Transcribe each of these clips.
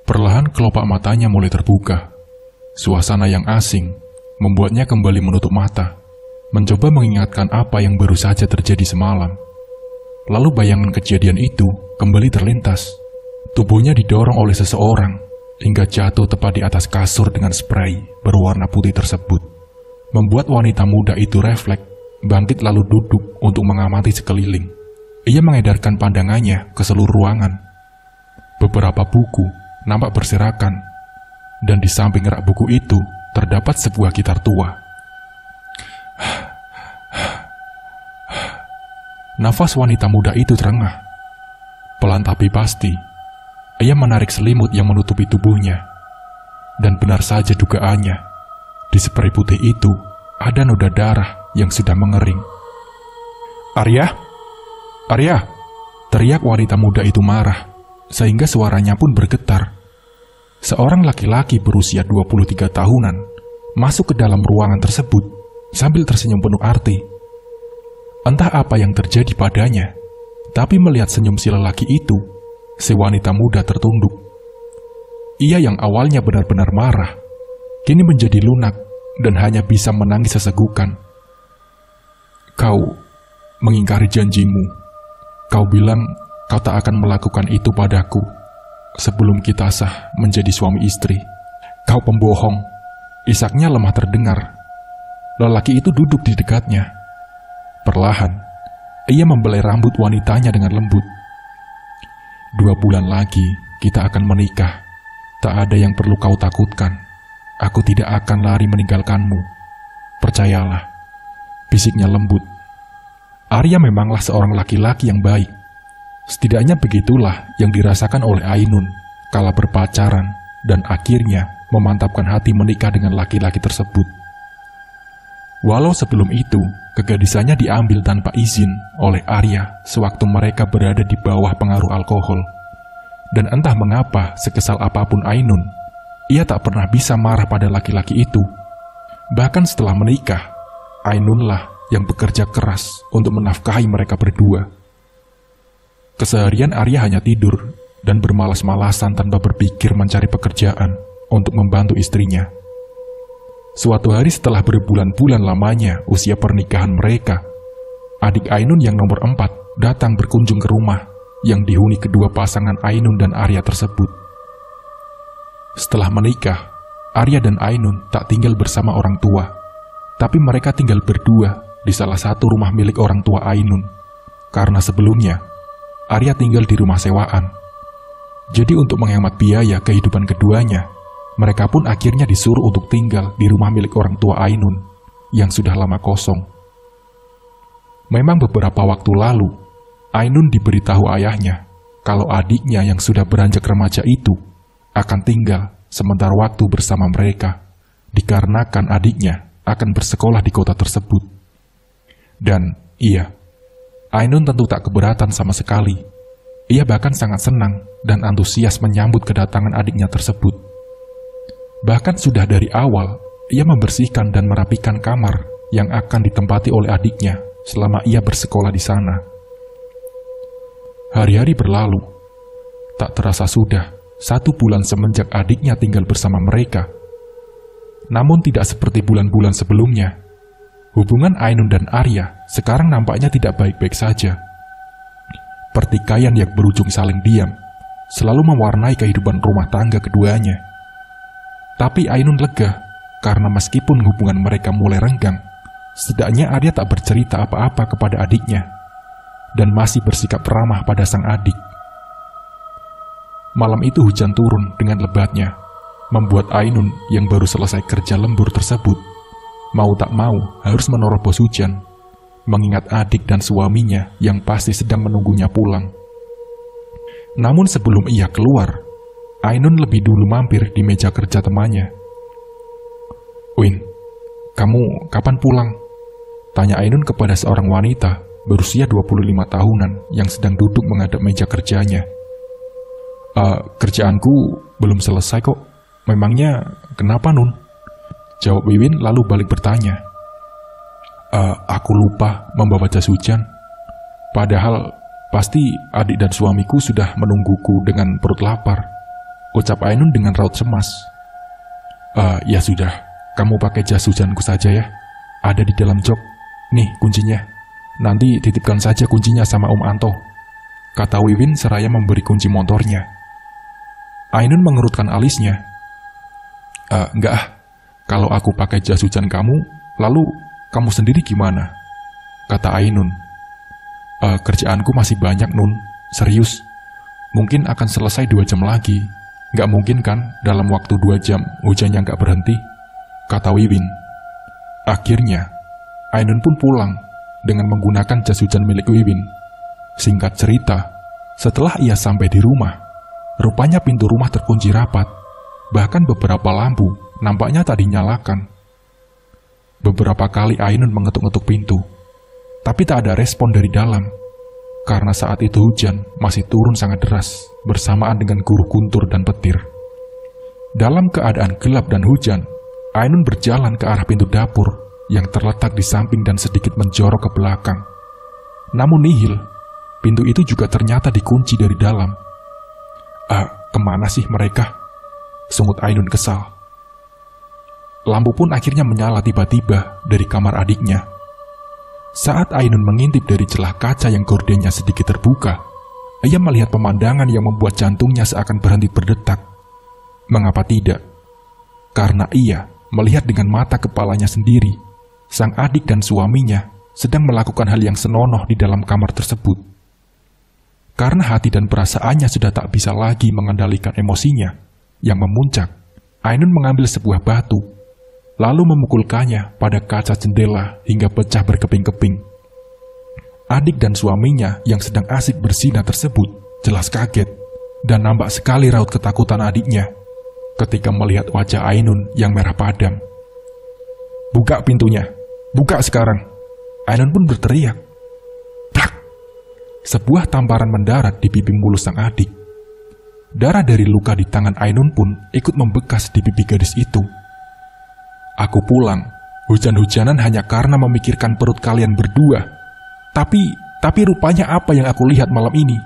Perlahan kelopak matanya mulai terbuka. Suasana yang asing membuatnya kembali menutup mata, mencoba mengingatkan apa yang baru saja terjadi semalam. Lalu bayangan kejadian itu kembali terlintas. Tubuhnya didorong oleh seseorang hingga jatuh tepat di atas kasur dengan spray berwarna putih tersebut. Membuat wanita muda itu refleks, bangkit lalu duduk untuk mengamati sekeliling. Ia mengedarkan pandangannya ke seluruh ruangan. Beberapa buku nampak berserakan, dan di samping rak buku itu terdapat sebuah gitar tua. Nafas wanita muda itu terengah. Pelan tapi pasti, ia menarik selimut yang menutupi tubuhnya. Dan benar saja dugaannya, di spray putih itu ada noda darah yang sudah mengering. "Arya! Arya!" teriak wanita muda itu marah, sehingga suaranya pun bergetar. Seorang laki-laki berusia 23 tahunan masuk ke dalam ruangan tersebut sambil tersenyum penuh arti. Entah apa yang terjadi padanya, tapi melihat senyum si lelaki itu, si wanita muda tertunduk. Ia yang awalnya benar-benar marah, kini menjadi lunak dan hanya bisa menangis sesegukan. "Kau mengingkari janjimu. Kau bilang kau tak akan melakukan itu padaku sebelum kita sah menjadi suami istri. Kau pembohong," isaknya lemah terdengar. Lelaki itu duduk di dekatnya. Perlahan, ia membelai rambut wanitanya dengan lembut. "2 bulan lagi kita akan menikah. Tak ada yang perlu kau takutkan. Aku tidak akan lari meninggalkanmu. Percayalah," bisiknya lembut. Arya memanglah seorang laki-laki yang baik. Setidaknya begitulah yang dirasakan oleh Ainun kala berpacaran dan akhirnya memantapkan hati menikah dengan laki-laki tersebut. Walau sebelum itu, kegadisannya diambil tanpa izin oleh Arya sewaktu mereka berada di bawah pengaruh alkohol. Dan entah mengapa, sekesal apapun Ainun, ia tak pernah bisa marah pada laki-laki itu. Bahkan setelah menikah, Ainunlah yang bekerja keras untuk menafkahi mereka berdua. Keseharian Arya hanya tidur dan bermalas-malasan tanpa berpikir mencari pekerjaan untuk membantu istrinya. Suatu hari setelah berbulan-bulan lamanya usia pernikahan mereka, adik Ainun yang nomor 4 datang berkunjung ke rumah yang dihuni kedua pasangan Ainun dan Arya tersebut. Setelah menikah, Arya dan Ainun tak tinggal bersama orang tua, tapi mereka tinggal berdua di salah satu rumah milik orang tua Ainun, karena sebelumnya Arya tinggal di rumah sewaan. Jadi untuk menghemat biaya kehidupan keduanya, mereka pun akhirnya disuruh untuk tinggal di rumah milik orang tua Ainun yang sudah lama kosong. Memang beberapa waktu lalu, Ainun diberitahu ayahnya kalau adiknya yang sudah beranjak remaja itu akan tinggal sementara waktu bersama mereka, dikarenakan adiknya akan bersekolah di kota tersebut. Dan iya, Ainun tentu tak keberatan sama sekali. Ia bahkan sangat senang dan antusias menyambut kedatangan adiknya tersebut. Bahkan sudah dari awal, ia membersihkan dan merapikan kamar yang akan ditempati oleh adiknya selama ia bersekolah di sana. Hari-hari berlalu. Tak terasa sudah 1 bulan semenjak adiknya tinggal bersama mereka. Namun tidak seperti bulan-bulan sebelumnya. Hubungan Ainun dan Arya sekarang nampaknya tidak baik-baik saja. Pertikaian yang berujung saling diam selalu mewarnai kehidupan rumah tangga keduanya. Tapi Ainun lega, karena meskipun hubungan mereka mulai renggang, setidaknya Arya tak bercerita apa-apa kepada adiknya, dan masih bersikap ramah pada sang adik. Malam itu hujan turun dengan lebatnya, membuat Ainun yang baru selesai kerja lembur tersebut, mau tak mau harus menerobos hujan, mengingat adik dan suaminya yang pasti sedang menunggunya pulang. Namun sebelum ia keluar, Ainun lebih dulu mampir di meja kerja temannya. "Win, kamu kapan pulang?" tanya Ainun kepada seorang wanita berusia 25 tahunan yang sedang duduk menghadap meja kerjanya. Kerjaanku belum selesai kok. Memangnya kenapa, Nun?" jawab Wiwin lalu balik bertanya. Aku lupa membawa jas hujan. Padahal pasti adik dan suamiku sudah menungguku dengan perut lapar." ucap Ainun dengan raut cemas. Ya sudah, kamu pakai jas hujanku saja ya. Ada di dalam jok. Nih kuncinya. Nanti titipkan saja kuncinya sama Om Anto, kata Wiwin seraya memberi kunci motornya. Ainun mengerutkan alisnya. Enggak ah, kalau aku pakai jas hujan kamu, lalu kamu sendiri gimana? Kata Ainun. Kerjaanku masih banyak Nun, serius. Mungkin akan selesai 2 jam lagi. Nggak mungkin kan dalam waktu 2 jam hujannya nggak berhenti, kata Wiwin. Akhirnya, Ainun pun pulang dengan menggunakan jas hujan milik Wiwin. Singkat cerita, setelah ia sampai di rumah, rupanya pintu rumah terkunci rapat. Bahkan beberapa lampu nampaknya tak dinyalakan. Beberapa kali Ainun mengetuk-ngetuk pintu, tapi tak ada respon dari dalam. Karena saat itu hujan masih turun sangat deras bersamaan dengan gurun guntur dan petir. Dalam keadaan gelap dan hujan, Ainun berjalan ke arah pintu dapur yang terletak di samping dan sedikit menjorok ke belakang. Namun nihil, pintu itu juga ternyata dikunci dari dalam. Kemana sih mereka? Sungut Ainun kesal. Lampu pun akhirnya menyala tiba-tiba dari kamar adiknya. Saat Ainun mengintip dari celah kaca yang gordennya sedikit terbuka, ia melihat pemandangan yang membuat jantungnya seakan berhenti berdetak. Mengapa tidak? Karena ia melihat dengan mata kepalanya sendiri, sang adik dan suaminya sedang melakukan hal yang senonoh di dalam kamar tersebut. Karena hati dan perasaannya sudah tak bisa lagi mengendalikan emosinya yang memuncak, Ainun mengambil sebuah batu, lalu memukulkannya pada kaca jendela hingga pecah berkeping-keping. Adik dan suaminya yang sedang asik bersinar tersebut jelas kaget dan nampak sekali raut ketakutan adiknya ketika melihat wajah Ainun yang merah padam. "Buka pintunya, buka sekarang!" Ainun pun berteriak. Plak! Sebuah tamparan mendarat di pipi mulus sang adik. Darah dari luka di tangan Ainun pun ikut membekas di pipi gadis itu. "Aku pulang, hujan-hujanan hanya karena memikirkan perut kalian berdua. Tapi rupanya apa yang aku lihat malam ini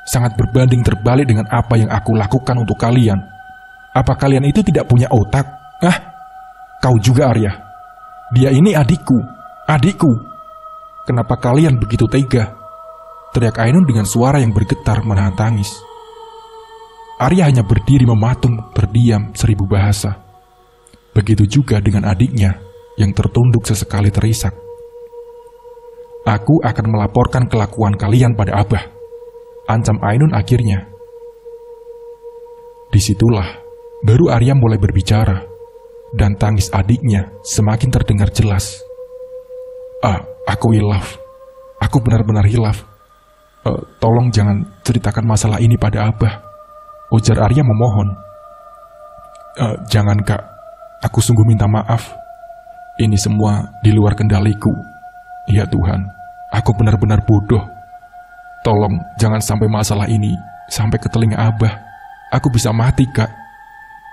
sangat berbanding terbalik dengan apa yang aku lakukan untuk kalian. Apa kalian itu tidak punya otak? Kau juga Arya. Dia ini adikku. Kenapa kalian begitu tega?" teriak Ainun dengan suara yang bergetar menahan tangis. Arya hanya berdiri mematung, berdiam 1000 bahasa. Begitu juga dengan adiknya yang tertunduk sesekali terisak. "Aku akan melaporkan kelakuan kalian pada Abah," ancam Ainun akhirnya. Disitulah baru Arya mulai berbicara dan tangis adiknya semakin terdengar jelas. Aku hilaf. Aku benar-benar hilaf. Tolong jangan ceritakan masalah ini pada Abah," ujar Arya memohon. Jangan Kak. Aku sungguh minta maaf. Ini semua di luar kendaliku. Ya Tuhan, aku benar-benar bodoh. Tolong jangan sampai masalah ini sampai ke telinga Abah. Aku bisa mati, Kak.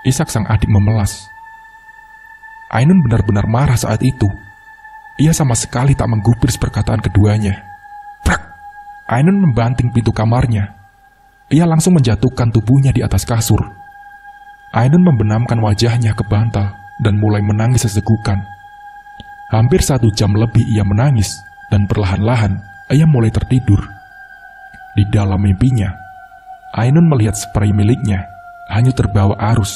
Isak sang adik memelas. Ainun benar-benar marah saat itu. Ia sama sekali tak menggubris perkataan keduanya. Prak! Ainun membanting pintu kamarnya. Ia langsung menjatuhkan tubuhnya di atas kasur. Ainun membenamkan wajahnya ke bantal dan mulai menangis sesegukan. Hampir 1 jam lebih ia menangis dan perlahan-lahan ia mulai tertidur. Di dalam mimpinya, Ainun melihat spray miliknya hanyut terbawa arus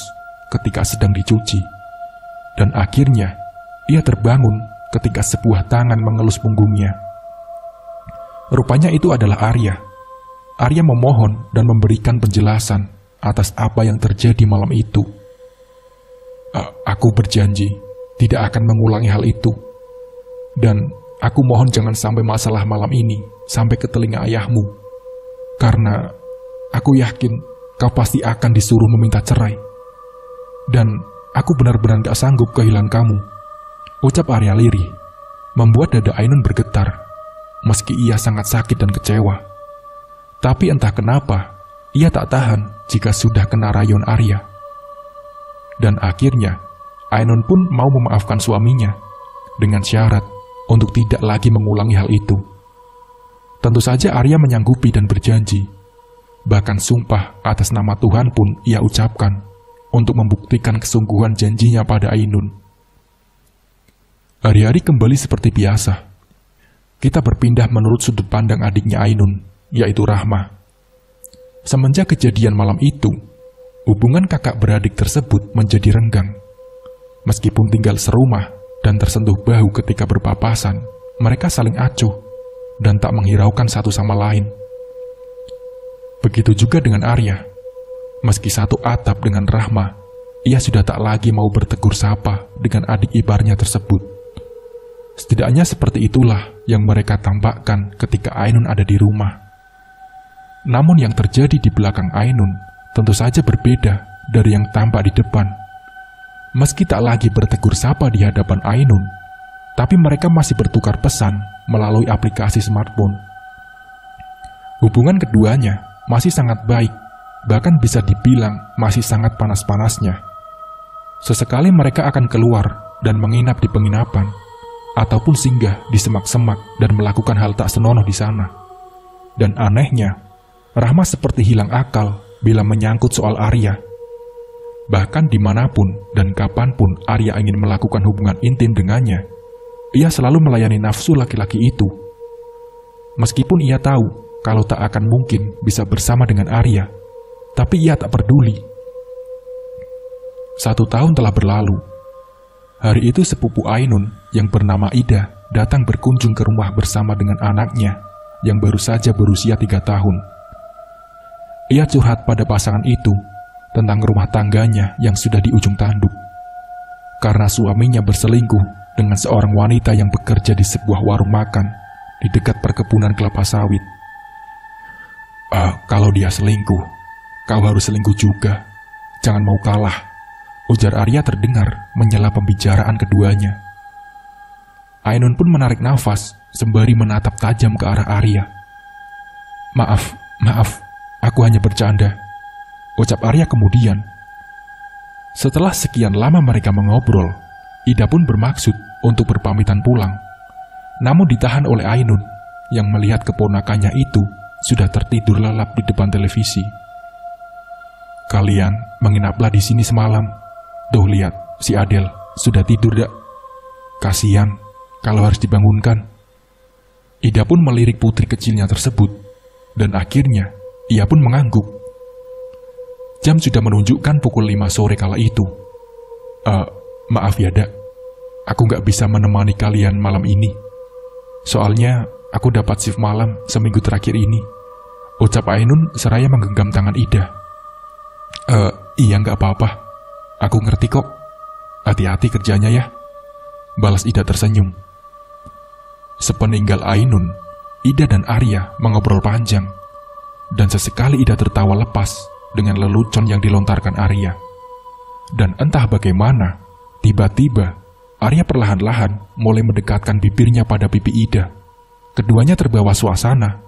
ketika sedang dicuci. Dan akhirnya ia terbangun ketika sebuah tangan mengelus punggungnya. Rupanya itu adalah Arya. Arya memohon dan memberikan penjelasan atas apa yang terjadi malam itu. Aku berjanji tidak akan mengulangi hal itu. Dan aku mohon jangan sampai masalah malam ini sampai ke telinga ayahmu. Karena aku yakin kau pasti akan disuruh meminta cerai. Dan aku benar-benar gak sanggup kehilangan kamu, ucap Arya lirih, membuat dada Ainun bergetar, meski ia sangat sakit dan kecewa. Tapi entah kenapa, ia tak tahan jika sudah kena rayon Arya. Dan akhirnya, Ainun pun mau memaafkan suaminya, dengan syarat untuk tidak lagi mengulangi hal itu. Tentu saja Arya menyanggupi dan berjanji. Bahkan sumpah atas nama Tuhan pun ia ucapkan untuk membuktikan kesungguhan janjinya pada Ainun. Hari-hari kembali seperti biasa. Kita berpindah menurut sudut pandang adiknya Ainun, yaitu Rahma. Semenjak kejadian malam itu, hubungan kakak beradik tersebut menjadi renggang. Meskipun tinggal serumah dan tersentuh bahu ketika berpapasan, mereka saling acuh dan tak menghiraukan satu sama lain. Begitu juga dengan Arya. Meski satu atap dengan Rahma, ia sudah tak lagi mau bertegur sapa dengan adik iparnya tersebut. Setidaknya seperti itulah yang mereka tampakkan ketika Ainun ada di rumah. Namun yang terjadi di belakang Ainun tentu saja berbeda dari yang tampak di depan. Meski tak lagi bertegur sapa di hadapan Ainun, tapi mereka masih bertukar pesan melalui aplikasi smartphone. Hubungan keduanya masih sangat baik, bahkan bisa dibilang masih sangat panas-panasnya. Sesekali mereka akan keluar dan menginap di penginapan, ataupun singgah di semak-semak dan melakukan hal tak senonoh di sana. Dan anehnya, Rahma seperti hilang akal bila menyangkut soal Arya. Bahkan dimanapun dan kapanpun Arya ingin melakukan hubungan intim dengannya, ia selalu melayani nafsu laki-laki itu. Meskipun ia tahu kalau tak akan mungkin bisa bersama dengan Arya, tapi ia tak peduli. 1 tahun telah berlalu. Hari itu sepupu Ainun yang bernama Ida datang berkunjung ke rumah bersama dengan anaknya yang baru saja berusia 3 tahun. Ia curhat pada pasangan itu tentang rumah tangganya yang sudah di ujung tanduk, karena suaminya berselingkuh dengan seorang wanita yang bekerja di sebuah warung makan di dekat perkebunan kelapa sawit. Kalau dia selingkuh, kau harus selingkuh juga. Jangan mau kalah, ujar Arya terdengar menyela pembicaraan keduanya. Ainun pun menarik nafas sembari menatap tajam ke arah Arya. Maaf, aku hanya bercanda, ucap Arya kemudian. Setelah sekian lama mereka mengobrol, Ida pun bermaksud untuk berpamitan pulang. Namun ditahan oleh Ainun yang melihat keponakannya itu sudah tertidur lelap di depan televisi. Kalian menginaplah di sini semalam. Tuh lihat, si Adel sudah tidur dak. Kasian kalau harus dibangunkan. Ida pun melirik putri kecilnya tersebut, dan akhirnya ia pun mengangguk. Jam sudah menunjukkan pukul 5 sore kala itu. Maaf ya dak, aku gak bisa menemani kalian malam ini. Soalnya aku dapat shift malam seminggu terakhir ini, ucap Ainun seraya menggenggam tangan Ida. Iya gak apa-apa, aku ngerti kok. Hati-hati kerjanya ya, balas Ida tersenyum. Sepeninggal Ainun, Ida dan Arya mengobrol panjang, dan sesekali Ida tertawa lepas dengan lelucon yang dilontarkan Arya. Dan entah bagaimana, tiba-tiba Arya perlahan-lahan mulai mendekatkan bibirnya pada pipi Ida. Keduanya terbawa suasana,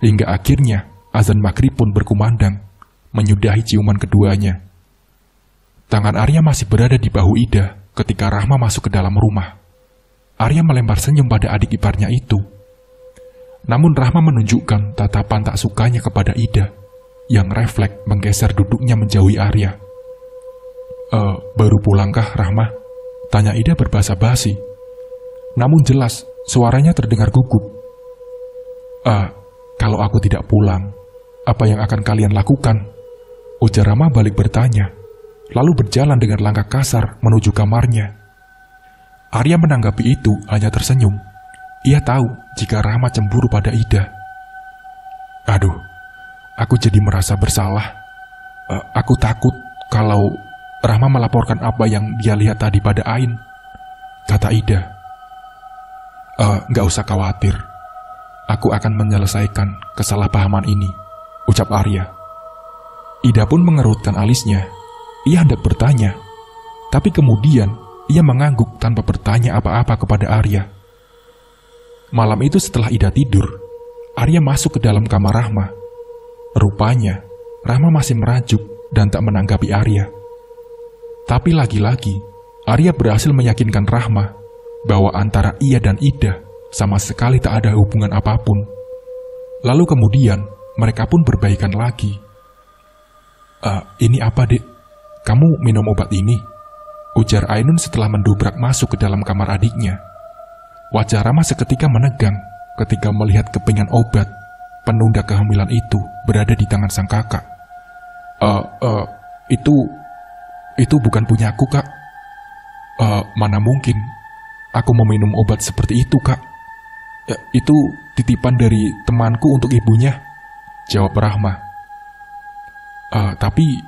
hingga akhirnya azan maghrib pun berkumandang, menyudahi ciuman keduanya. Tangan Arya masih berada di bahu Ida ketika Rahma masuk ke dalam rumah. Arya melempar senyum pada adik iparnya itu. Namun Rahma menunjukkan tatapan tak sukanya kepada Ida, yang refleks menggeser duduknya menjauhi Arya. Baru pulangkah Rahma? Tanya Ida berbahasa basi. Namun jelas suaranya terdengar gugup. Kalau aku tidak pulang, apa yang akan kalian lakukan? Ujar Rahma balik bertanya, lalu berjalan dengan langkah kasar menuju kamarnya. Arya menanggapi itu hanya tersenyum. Ia tahu jika Rahma cemburu pada Ida. Aduh, aku jadi merasa bersalah. Aku takut kalau Rahma melaporkan apa yang dia lihat tadi pada Ain, kata Ida. Gak usah khawatir, aku akan menyelesaikan kesalahpahaman ini, ucap Arya. Ida pun mengerutkan alisnya. Ia hendak bertanya, tapi kemudian ia mengangguk tanpa bertanya apa-apa kepada Arya. Malam itu setelah Ida tidur, Arya masuk ke dalam kamar Rahma. Rupanya, Rahma masih merajuk dan tak menanggapi Arya. Tapi lagi-lagi, Arya berhasil meyakinkan Rahma bahwa antara ia dan Ida sama sekali tak ada hubungan apapun. Lalu kemudian, mereka pun berbaikan lagi. Ini apa, Dek? Kamu minum obat ini? Ujar Ainun setelah mendobrak masuk ke dalam kamar adiknya. Wajah Rahma seketika menegang ketika melihat kepingan obat penunda kehamilan itu berada di tangan sang kakak. Itu bukan punyaku, Kak. Mana mungkin aku mau minum obat seperti itu, Kak. Itu titipan dari temanku untuk ibunya, jawab Rahma. Tapi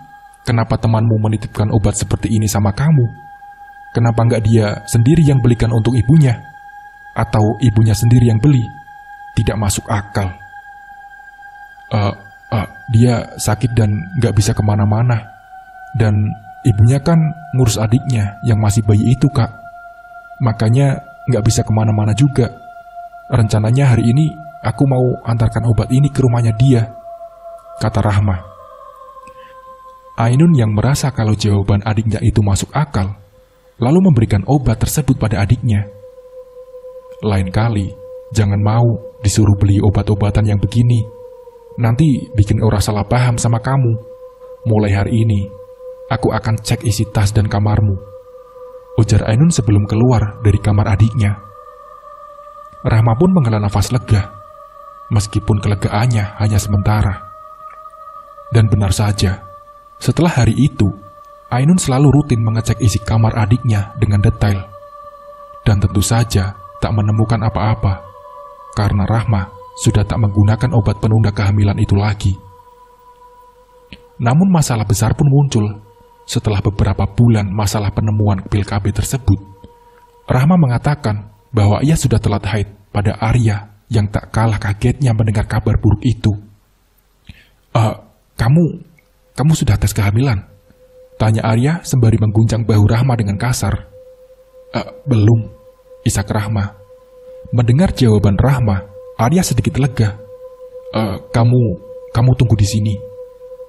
kenapa temanmu menitipkan obat seperti ini sama kamu? Kenapa nggak dia sendiri yang belikan untuk ibunya? Atau ibunya sendiri yang beli? Tidak masuk akal. Dia sakit dan nggak bisa kemana-mana. Dan ibunya kan ngurus adiknya yang masih bayi itu, Kak. Makanya nggak bisa kemana-mana juga. Rencananya hari ini aku mau antarkan obat ini ke rumahnya dia, kata Rahma. Ainun yang merasa kalau jawaban adiknya itu masuk akal, lalu memberikan obat tersebut pada adiknya. Lain kali, jangan mau disuruh beli obat-obatan yang begini. Nanti bikin orang salah paham sama kamu. Mulai hari ini, aku akan cek isi tas dan kamarmu, ujar Ainun sebelum keluar dari kamar adiknya. Rahma pun menghela nafas lega, meskipun kelegaannya hanya sementara. Dan benar saja, setelah hari itu, Ainun selalu rutin mengecek isi kamar adiknya dengan detail. Dan tentu saja tak menemukan apa-apa, karena Rahma sudah tak menggunakan obat penunda kehamilan itu lagi. Namun masalah besar pun muncul setelah beberapa bulan masalah penemuan pil KB tersebut. Rahma mengatakan bahwa ia sudah telat haid pada Arya yang tak kalah kagetnya mendengar kabar buruk itu. Kamu sudah tes kehamilan? Tanya Arya sembari mengguncang bahu Rahma dengan kasar. Belum, isak Rahma. Mendengar jawaban Rahma, Arya sedikit lega. Kamu tunggu di sini.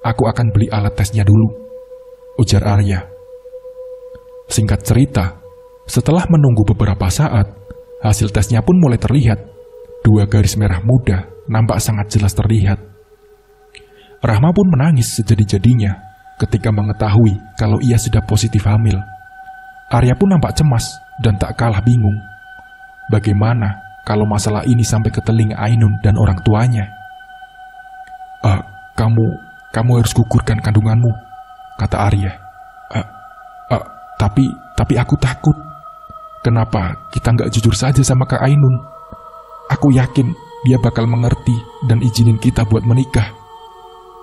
Aku akan beli alat tesnya dulu, ujar Arya. Singkat cerita, setelah menunggu beberapa saat, hasil tesnya pun mulai terlihat. 2 garis merah muda nampak sangat jelas terlihat. Rahma pun menangis sejadi-jadinya ketika mengetahui kalau ia sudah positif hamil. Arya pun nampak cemas dan tak kalah bingung. Bagaimana kalau masalah ini sampai ke telinga Ainun dan orang tuanya? Kamu harus gugurkan kandunganmu, kata Arya. Tapi aku takut. Kenapa kita nggak jujur saja sama Kak Ainun? Aku yakin dia bakal mengerti dan izinin kita buat menikah,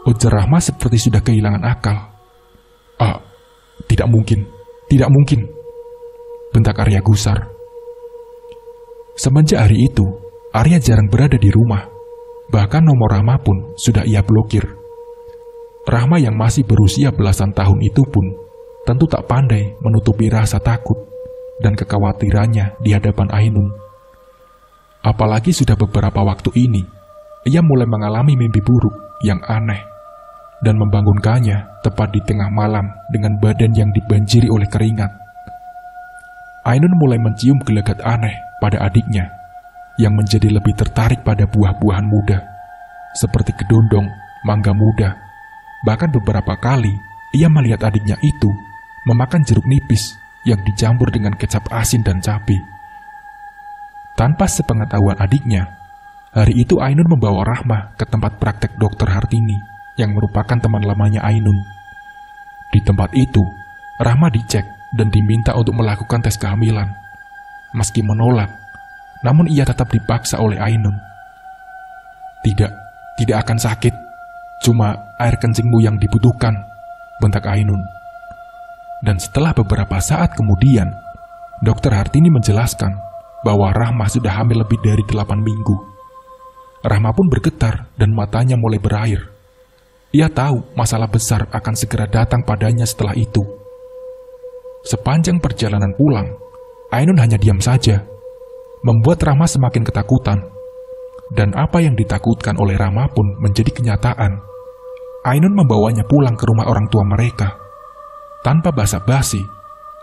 ujar Rahma seperti sudah kehilangan akal. Tidak mungkin, bentak Arya gusar. Semenjak hari itu, Arya jarang berada di rumah. Bahkan nomor Rahma pun sudah ia blokir. Rahma yang masih berusia belasan tahun itu pun tentu tak pandai menutupi rasa takut dan kekhawatirannya di hadapan Ainun. Apalagi sudah beberapa waktu ini, ia mulai mengalami mimpi buruk yang aneh dan membangunkannya tepat di tengah malam dengan badan yang dibanjiri oleh keringat. Ainun mulai mencium gelagat aneh pada adiknya yang menjadi lebih tertarik pada buah-buahan muda seperti kedondong, mangga muda. Bahkan beberapa kali ia melihat adiknya itu memakan jeruk nipis yang dicampur dengan kecap asin dan cabai. Tanpa sepengetahuan adiknya, hari itu Ainun membawa Rahma ke tempat praktek Dokter Hartini yang merupakan teman lamanya Ainun. Di tempat itu, Rahma dicek dan diminta untuk melakukan tes kehamilan. Meski menolak, namun ia tetap dipaksa oleh Ainun. Tidak akan sakit, cuma air kencingmu yang dibutuhkan, bentak Ainun. Dan setelah beberapa saat kemudian, Dokter Hartini menjelaskan bahwa Rahma sudah hamil lebih dari 8 minggu. Rahma pun bergetar dan matanya mulai berair. Ia tahu masalah besar akan segera datang padanya setelah itu. Sepanjang perjalanan pulang, Ainun hanya diam saja, membuat Rahma semakin ketakutan. Dan apa yang ditakutkan oleh Rahma pun menjadi kenyataan. Ainun membawanya pulang ke rumah orang tua mereka. Tanpa basa-basi,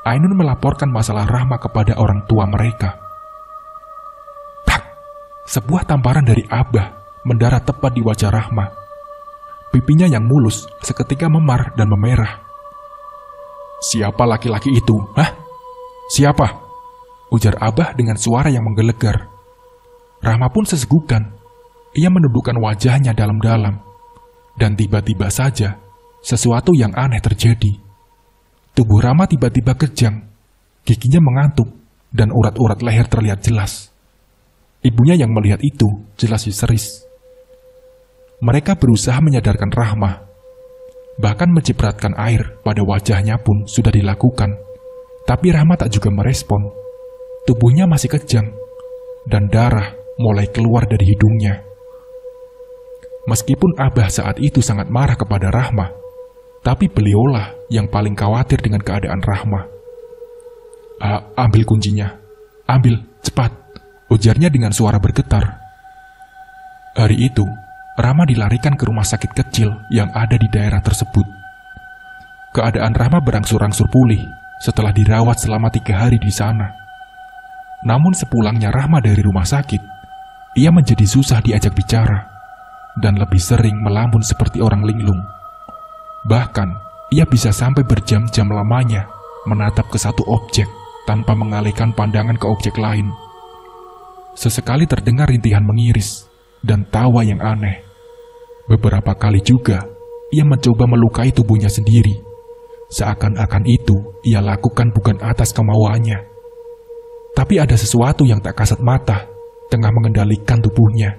Ainun melaporkan masalah Rahma kepada orang tua mereka. Sebuah tamparan dari Abah mendarat tepat di wajah Rahma. Pipinya yang mulus seketika memar dan memerah. "Siapa laki-laki itu? Hah? Siapa?" ujar Abah dengan suara yang menggelegar. Rahma pun sesegukan. Ia menundukkan wajahnya dalam-dalam. Dan tiba-tiba saja, sesuatu yang aneh terjadi. Tubuh Rahma tiba-tiba kejang. Giginya mengantuk, dan urat-urat leher terlihat jelas. Ibunya yang melihat itu jelas histeris. Mereka berusaha menyadarkan Rahma. Bahkan mencipratkan air pada wajahnya pun sudah dilakukan. Tapi Rahma tak juga merespon. Tubuhnya masih kejang, dan darah mulai keluar dari hidungnya. Meskipun Abah saat itu sangat marah kepada Rahma, tapi beliaulah yang paling khawatir dengan keadaan Rahma. Ambil kuncinya, ambil, cepat," ujarnya dengan suara bergetar. Hari itu, Rahma dilarikan ke rumah sakit kecil yang ada di daerah tersebut. Keadaan Rahma berangsur-angsur pulih setelah dirawat selama 3 hari di sana. Namun sepulangnya Rahma dari rumah sakit, ia menjadi susah diajak bicara, dan lebih sering melamun seperti orang linglung. Bahkan, ia bisa sampai berjam-jam lamanya menatap ke satu objek tanpa mengalihkan pandangan ke objek lain. Sesekali terdengar rintihan mengiris dan tawa yang aneh. Beberapa kali juga, ia mencoba melukai tubuhnya sendiri. Seakan-akan itu ia lakukan bukan atas kemauannya. Tapi ada sesuatu yang tak kasat mata tengah mengendalikan tubuhnya.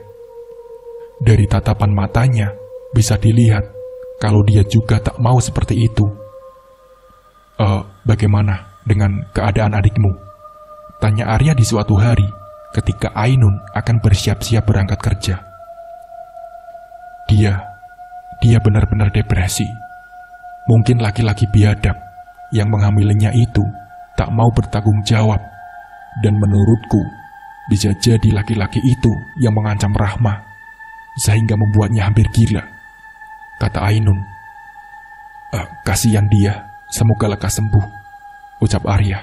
Dari tatapan matanya, bisa dilihat kalau dia juga tak mau seperti itu. Bagaimana dengan keadaan adikmu?" tanya Arya di suatu hari ketika Ainun akan bersiap-siap berangkat kerja. Dia benar-benar depresi. Mungkin laki-laki biadab yang menghamilinya itu tak mau bertanggung jawab, dan menurutku bisa jadi laki-laki itu yang mengancam Rahma sehingga membuatnya hampir gila, kata Ainun. Kasihan dia, semoga lekas sembuh, ucap Arya.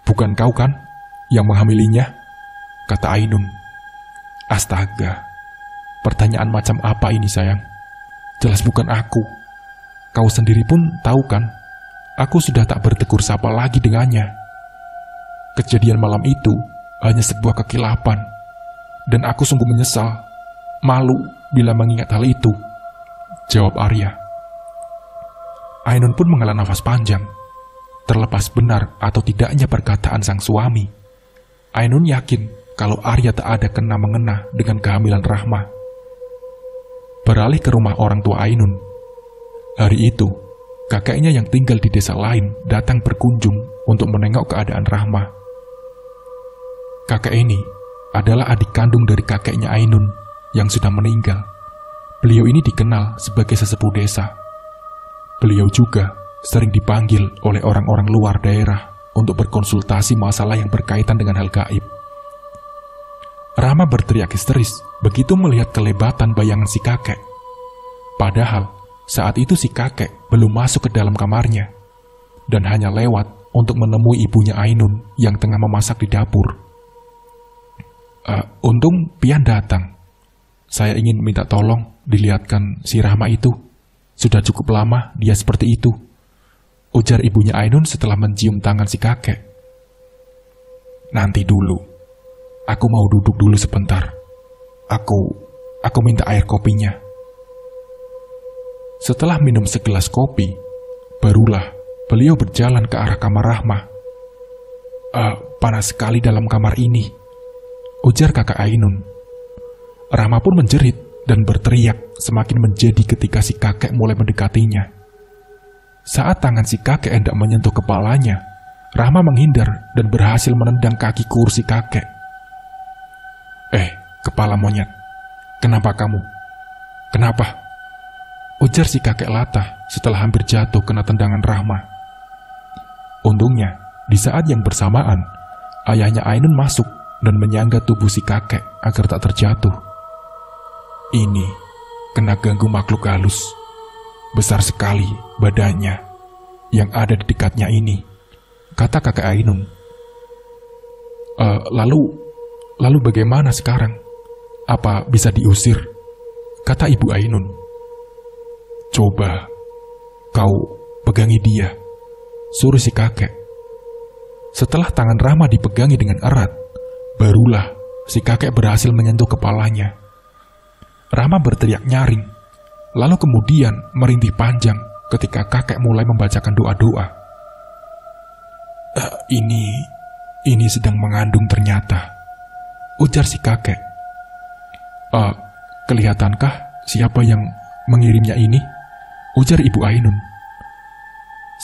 Bukan kau kan yang menghamilinya, kata Ainun. Astaga, pertanyaan macam apa ini sayang? Jelas bukan aku. Kau sendiri pun tahu kan, aku sudah tak bertegur sapa lagi dengannya. Kejadian malam itu hanya sebuah kekilapan, dan aku sungguh menyesal, malu bila mengingat hal itu, jawab Arya. Ainun pun menghela nafas panjang. Terlepas benar atau tidaknya perkataan sang suami, Ainun yakin kalau Arya tak ada kena-mengena dengan kehamilan Rahma. Beralih ke rumah orang tua Ainun. Hari itu, kakeknya yang tinggal di desa lain datang berkunjung untuk menengok keadaan Rahma. Kakek ini adalah adik kandung dari kakeknya Ainun yang sudah meninggal. Beliau ini dikenal sebagai sesepuh desa. Beliau juga sering dipanggil oleh orang-orang luar daerah untuk berkonsultasi masalah yang berkaitan dengan hal gaib. Rahma berteriak histeris begitu melihat kelebatan bayangan si kakek. Padahal saat itu si kakek belum masuk ke dalam kamarnya dan hanya lewat untuk menemui ibunya Ainun yang tengah memasak di dapur. Untung Pian datang. Saya ingin minta tolong dilihatkan si Rahma itu. Sudah cukup lama dia seperti itu, ujar ibunya Ainun setelah mencium tangan si kakek. Nanti dulu, aku mau duduk dulu sebentar. Aku minta air kopinya. Setelah minum segelas kopi, barulah beliau berjalan ke arah kamar Rahma. Panas sekali dalam kamar ini, ujar kakak Ainun. Rahma pun menjerit dan berteriak semakin menjadi ketika si kakek mulai mendekatinya. Saat tangan si kakek hendak menyentuh kepalanya, Rahma menghindar dan berhasil menendang kaki kursi kakek. Kepala monyet, kenapa kamu? Kenapa? Ujar si kakek latah setelah hampir jatuh kena tendangan Rahma. Untungnya, di saat yang bersamaan, ayahnya Ainun masuk dan menyangga tubuh si kakek agar tak terjatuh. Ini kena ganggu makhluk halus. Besar sekali badannya yang ada di dekatnya ini, kata kakek Ainun. Lalu bagaimana sekarang? Apa bisa diusir? kata Ibu Ainun. Coba kau pegangi dia, suruh si kakek. Setelah tangan Rahma dipegangi dengan erat, barulah si kakek berhasil menyentuh kepalanya. Rahma berteriak nyaring, lalu kemudian merintih panjang ketika kakek mulai membacakan doa-doa. Ini sedang mengandung ternyata, ujar si kakek. Kelihatankah siapa yang mengirimnya ini? Ujar Ibu Ainun.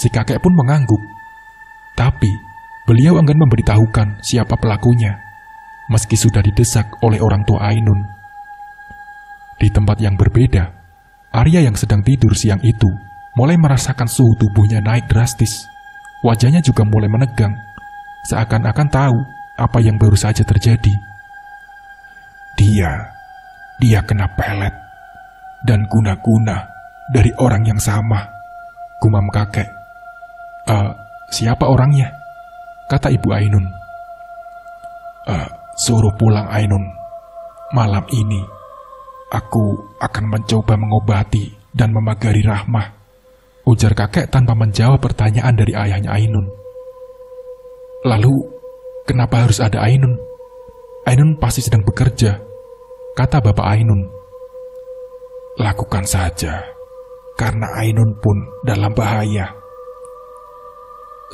Si kakek pun mengangguk, tapi beliau enggan memberitahukan siapa pelakunya, meski sudah didesak oleh orang tua Ainun. Di tempat yang berbeda, Arya yang sedang tidur siang itu mulai merasakan suhu tubuhnya naik drastis. Wajahnya juga mulai menegang, seakan-akan tahu apa yang baru saja terjadi. Dia kena pelet dan guna-guna dari orang yang sama, gumam kakek. Siapa orangnya? Kata Ibu Ainun. Suruh pulang Ainun. Malam ini aku akan mencoba mengobati dan memagari Rahma, ujar kakek tanpa menjawab pertanyaan dari ayahnya Ainun. Lalu, kenapa harus ada Ainun? Ainun pasti sedang bekerja, kata Bapak Ainun. Lakukan saja, karena Ainun pun dalam bahaya.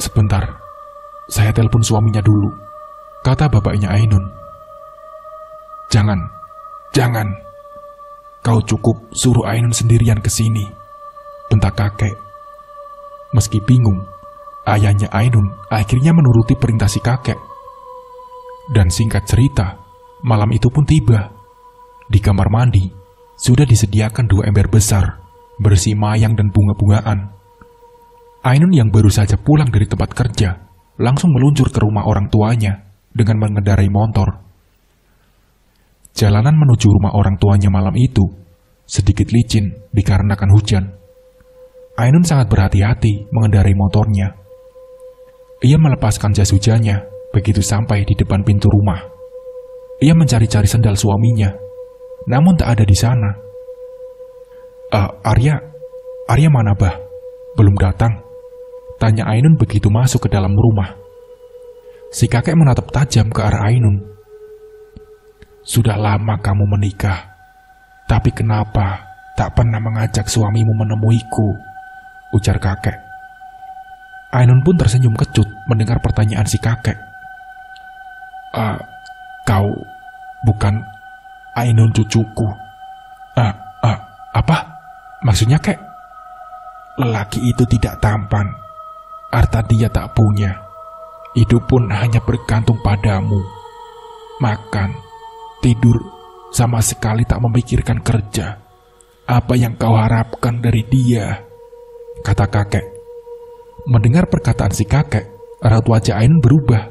Sebentar, saya telepon suaminya dulu, kata bapaknya Ainun. Jangan. Kau cukup suruh Ainun sendirian ke sini, bentak kakek. Meski bingung, ayahnya Ainun akhirnya menuruti perintah si kakek. Dan singkat cerita, malam itu pun tiba. Di kamar mandi, sudah disediakan 2 ember besar, berisi mayang dan bunga-bungaan. Ainun yang baru saja pulang dari tempat kerja, langsung meluncur ke rumah orang tuanya dengan mengendarai motor. Jalanan menuju rumah orang tuanya malam itu sedikit licin dikarenakan hujan. Ainun sangat berhati-hati mengendarai motornya. Ia melepaskan jas hujannya begitu sampai di depan pintu rumah. Ia mencari-cari sendal suaminya, namun tak ada di sana. Arya mana, Bah? Belum datang? Tanya Ainun begitu masuk ke dalam rumah. Si kakek menatap tajam ke arah Ainun. Sudah lama kamu menikah, tapi kenapa tak pernah mengajak suamimu menemuiku? Ujar kakek. Ainun pun tersenyum kecut mendengar pertanyaan si kakek. Kau bukan Ainun cucuku. Apa? Maksudnya, kek? Lelaki itu tidak tampan, harta dia tak punya, hidup pun hanya bergantung padamu. Makan, tidur, sama sekali tak memikirkan kerja. Apa yang kau harapkan dari dia? Kata kakek. Mendengar perkataan si kakek, raut wajah Ainun berubah.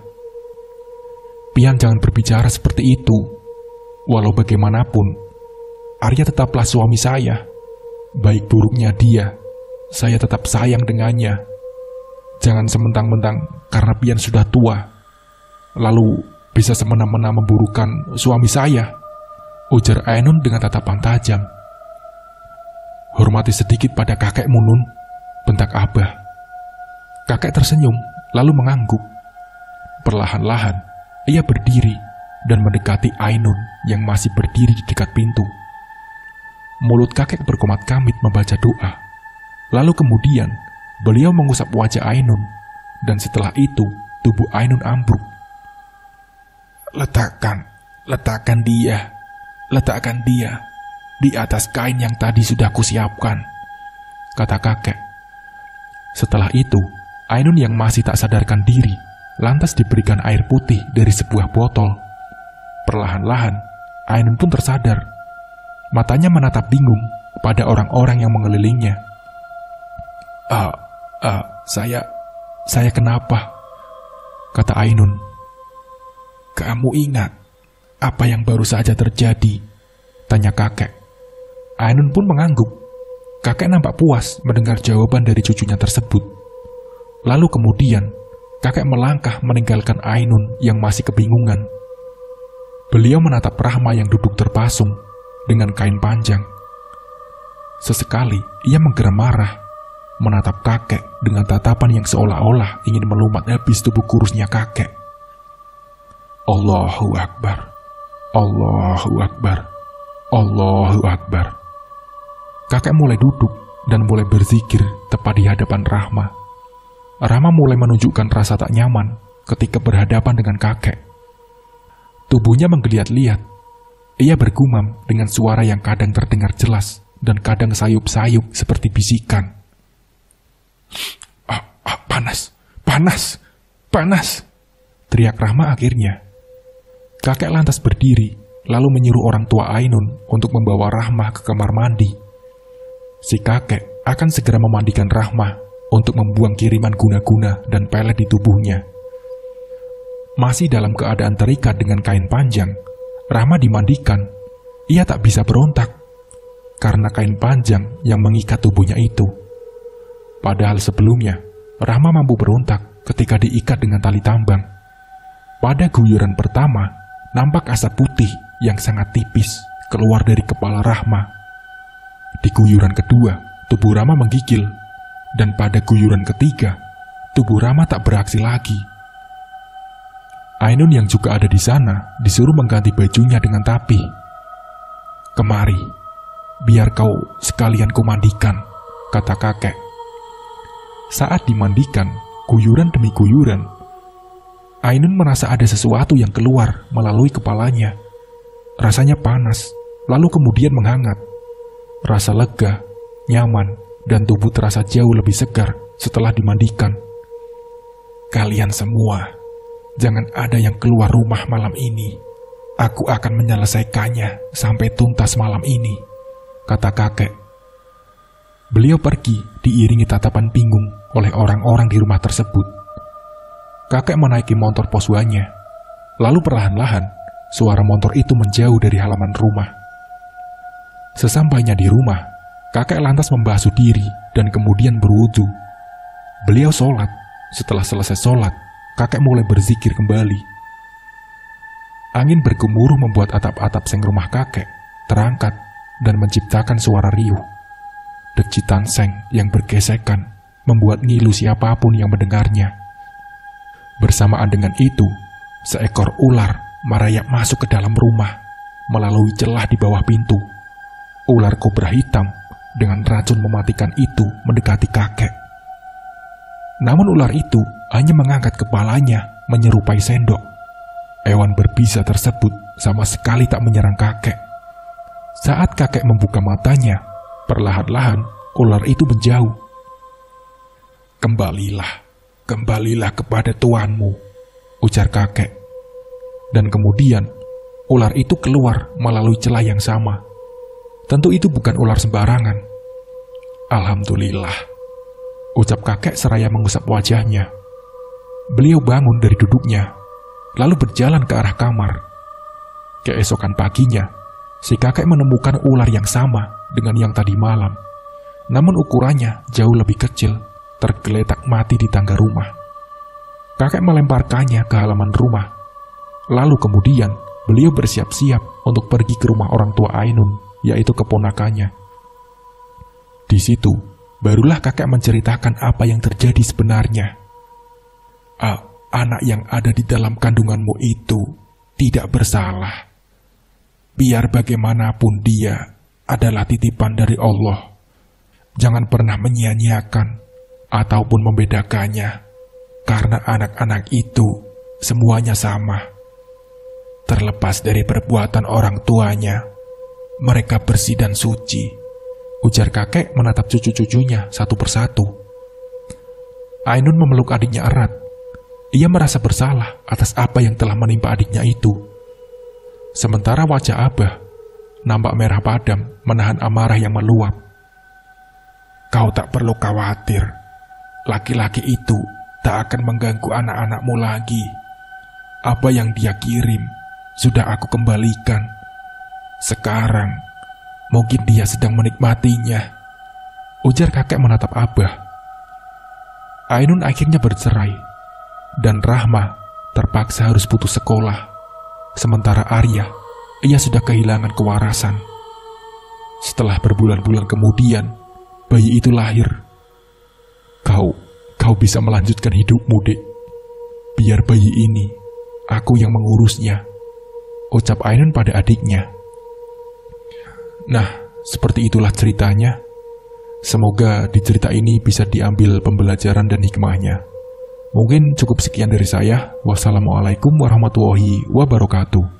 Pian, jangan berbicara seperti itu. Walau bagaimanapun, Arya tetaplah suami saya. Baik buruknya dia, saya tetap sayang dengannya. Jangan sementang-mentang karena Pian sudah tua, lalu bisa semena-mena memburukan suami saya, ujar Ainun dengan tatapan tajam. Hormati sedikit pada kakekmu, Nun, bentak Abah. Kakek tersenyum, lalu mengangguk. Perlahan-lahan, ia berdiri dan mendekati Ainun yang masih berdiri di dekat pintu. Mulut kakek berkomat-kamit membaca doa. Lalu kemudian, beliau mengusap wajah Ainun, dan setelah itu, tubuh Ainun ambruk. Letakkan dia di atas kain yang tadi sudah kusiapkan, kata kakek. Setelah itu, Ainun yang masih tak sadarkan diri, lantas diberikan air putih dari sebuah botol. Perlahan-lahan, Ainun pun tersadar. Matanya menatap bingung pada orang-orang yang mengelilingnya. Saya kenapa? Kata Ainun. Kamu ingat apa yang baru saja terjadi? Tanya kakek. Ainun pun mengangguk. Kakek nampak puas mendengar jawaban dari cucunya tersebut. Lalu kemudian, kakek melangkah meninggalkan Ainun yang masih kebingungan. Beliau menatap Rahma yang duduk terpasung dengan kain panjang Sesekali ia menggeram marah, menatap kakek dengan tatapan yang seolah-olah ingin melumat habis tubuh kurusnya kakek. Allahu Akbar, Allahu Akbar, Allahu Akbar. Kakek mulai duduk dan mulai berzikir tepat di hadapan Rahma. Rahma mulai menunjukkan rasa tak nyaman ketika berhadapan dengan kakek. Tubuhnya menggeliat-liat. Ia bergumam dengan suara yang kadang terdengar jelas dan kadang sayup-sayup seperti bisikan. Panas, panas, panas, teriak Rahma akhirnya. Kakek lantas berdiri, lalu menyuruh orang tua Ainun untuk membawa Rahma ke kamar mandi. Si kakek akan segera memandikan Rahma untuk membuang kiriman guna-guna dan pelet di tubuhnya. Masih dalam keadaan terikat dengan kain panjang, Rahma dimandikan. Ia tak bisa berontak karena kain panjang yang mengikat tubuhnya itu. Padahal sebelumnya, Rahma mampu berontak ketika diikat dengan tali tambang. Pada guyuran pertama, nampak asap putih yang sangat tipis keluar dari kepala Rahma. Di guyuran kedua, tubuh Rahma menggigil. Dan pada guyuran ketiga, tubuh Rahma tak beraksi lagi. Ainun yang juga ada di sana disuruh mengganti bajunya dengan tapi. Kemari, biar kau sekalian kumandikan, kata kakek. Saat dimandikan, guyuran demi guyuran, Ainun merasa ada sesuatu yang keluar melalui kepalanya. Rasanya panas, lalu kemudian menghangat. Rasa lega, nyaman, dan tubuh terasa jauh lebih segar setelah dimandikan. Kalian semua, jangan ada yang keluar rumah malam ini. Aku akan menyelesaikannya sampai tuntas malam ini, kata kakek. Beliau pergi diiringi tatapan bingung oleh orang-orang di rumah tersebut. Kakek menaiki motor poswannya. Lalu perlahan-lahan, suara motor itu menjauh dari halaman rumah. Sesampainya di rumah, kakek lantas membasuh diri dan kemudian berwudu. Beliau sholat. Setelah selesai sholat, kakek mulai berzikir kembali. Angin bergemuruh membuat atap-atap seng rumah kakek terangkat dan menciptakan suara riuh. Decitan seng yang bergesekan membuat ngilu siapapun yang mendengarnya. Bersamaan dengan itu, seekor ular merayap masuk ke dalam rumah melalui celah di bawah pintu. Ular kobra hitam dengan racun mematikan itu mendekati kakek. Namun ular itu hanya mengangkat kepalanya menyerupai sendok. Hewan berbisa tersebut sama sekali tak menyerang kakek. Saat kakek membuka matanya, perlahan-lahan ular itu menjauh. Kembalilah kepada tuanmu, ujar kakek. Dan kemudian ular itu keluar melalui celah yang sama. Tentu itu bukan ular sembarangan. Alhamdulillah, ucap kakek seraya mengusap wajahnya. Beliau bangun dari duduknya, lalu berjalan ke arah kamar. Keesokan paginya, si kakek menemukan ular yang sama dengan yang tadi malam. Namun ukurannya jauh lebih kecil, tergeletak mati di tangga rumah. Kakek melemparkannya ke halaman rumah. Lalu kemudian, beliau bersiap-siap untuk pergi ke rumah orang tua Ainun, yaitu keponakannya. Di situ, barulah kakek menceritakan apa yang terjadi sebenarnya. Anak yang ada di dalam kandunganmu itu tidak bersalah. Biar bagaimanapun dia adalah titipan dari Allah. Jangan pernah menyia-nyiakan ataupun membedakannya, karena anak-anak itu semuanya sama. Terlepas dari perbuatan orang tuanya, mereka bersih dan suci, ujar kakek menatap cucu-cucunya satu persatu. Ainun memeluk adiknya erat. Ia merasa bersalah atas apa yang telah menimpa adiknya itu. Sementara wajah Abah nampak merah padam menahan amarah yang meluap. Kau tak perlu khawatir. Laki-laki itu tak akan mengganggu anak-anakmu lagi. Apa yang dia kirim sudah aku kembalikan. Sekarang mungkin dia sedang menikmatinya, ujar kakek menatap Abah. Ainun akhirnya bercerai. Dan Rahma terpaksa harus putus sekolah. Sementara Arya, ia sudah kehilangan kewarasan. Setelah berbulan-bulan kemudian, bayi itu lahir. Kau bisa melanjutkan hidupmu, Dek. Biar bayi ini, aku yang mengurusnya, ucap Ainun pada adiknya. Nah, seperti itulah ceritanya. Semoga di cerita ini bisa diambil pembelajaran dan hikmahnya. Mungkin cukup sekian dari saya. Wassalamualaikum warahmatullahi wabarakatuh.